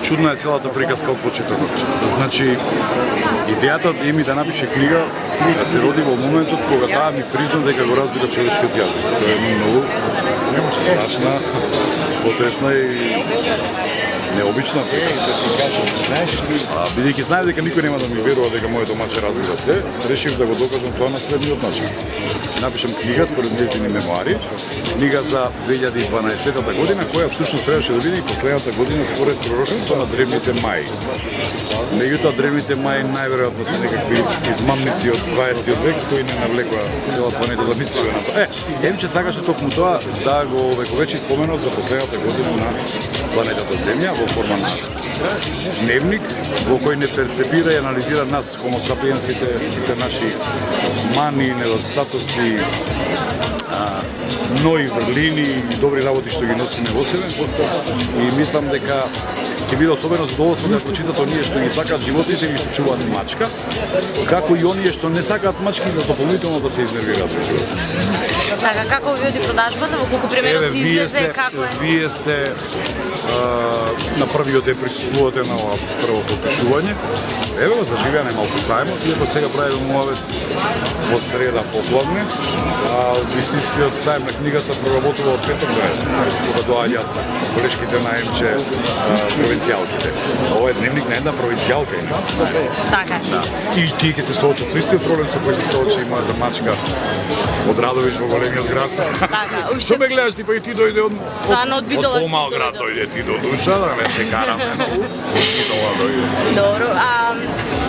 чудна е целата приказка од почетокот. Значи, идејата Еми да напише книга се роди во моментот кога таа ми призна дека го разбира човечкиот јазик. Тоа е многу страшна, потресна и необична приказка. Бидејќи знае дека никој нема да ми верува дека моето маче разбира се, решив да го докажам тоа на следниот начин. Напишам книга според нејзини мемуари, книга за 2012 година, која всушност требаше да биде и последната година според пророштвото на древните маи. Меѓутоа, древните маи најверојатно се некакви измамници од 20 век кои не навлекоа цела планета да мислиме на тоа. Емче сакаше токму тоа да го вековечи споменот за последната година на планетата Земја во форма на дневник во кој не перцепира и анализира нас, хомо сапиенсите, сите наши мани, недостатоци, нови врлини и добри работи што ги носиме во себе. И мислам дека ќе биде особено задоволство да го читат оние што ги сакаат животите и што чуваат мачка, како и оние што не сакаат мачки за дополнително да се изнервираат во животот. Така, како ви оди продажбата, во колку примероци излезе, како е? Вие сте на првиот ден присуствувате на ова прво подпишување. Ево, заживеане малку сајмот, иако сега правиме муавет во среда попладне, а вистинскиот сајм на книгата проработува од петок до кога доаѓаат колешките на Емче провинцијалките. Ова е дневник на една провинцијалка. Така. И тие ќе се соочат со истиот проблем со кој се соочи и мојата мачка од Радовиш во големиот град. Така, Што ме гледаш ти, па и ти дојде од помал град дојде ти до душа, да не се караме многу. Тоа дојде. Добро,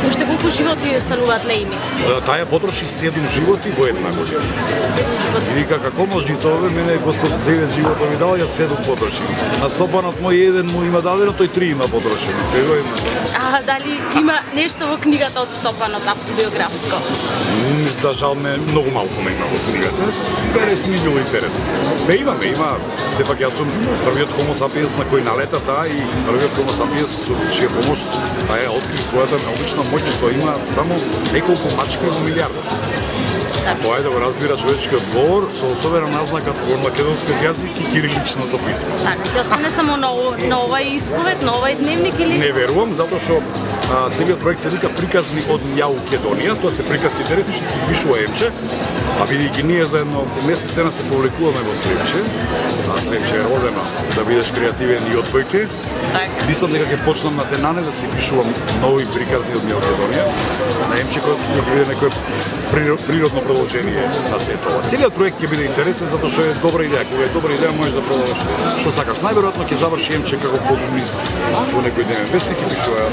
уште колку животи остануваат на Еми? Таја потроши 7 животи во една година. И вика, како може тоа, мене Господ 9 живота ми дава, јас 7 потроши. На стопанот мој 1 му има дадено, тој 3 има потрошени. Дали има нешто во книгата од стопанот автобиографско? За жал многу малку ме има во книгата. 50 милион интереси. Има. Сепак јас сум првиот хомо сапиенс на кој налета таа и првиот хомо сапиенс со чија помош таа ја откри својата необична моќ што има само неколку мачки во милиарда. Тоа е да го разбира човечкиот говор со особена назнака во македонскиот јазик и кириличното писмо. Така, ќе остане само на овај исповед, на овај дневник или? Не верувам, затоа што целиот проект се вика приказни од Јаукедонија, тоа се приказни интересни што ги пишува Емче, а бидејќи ние за едно месец дена се повлекуваме во Слемче, а Слемче е родена да бидеш креативен и од твојке. Мислам дека ќе почнам на Тенане да си пишувам нови приказни од Јаукедонија. На Емче кој ќе биде некој природно продолжение на сето ова. Целиот проект ќе биде интересен затоа што е добра идеја. Кога е добра идеја можеш да продолжиш што сакаш. Најверојатно ќе заврши Емче како колумнист во некој дневен вестник и пишува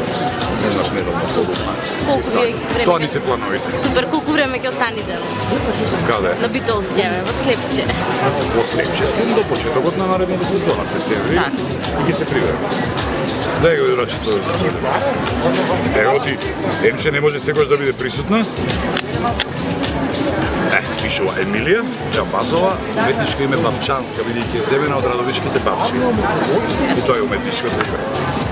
еднаш неделно колумна. Колку време? Тоа ни се плановите. Супер, колку време ќе останете? Каде? На Битолскија, во Слепче. Во Слепче сум до почетокот на наредната сезона, септември, и ќе се приберам. Дај го рачето. Ево ти, Емче не може секојаш да биде присутна. Спишува Емилија Џамбазова, уметничко име Бабчанска, бидејќи е земена од радовичките бабчи. И тоа е уметничко име.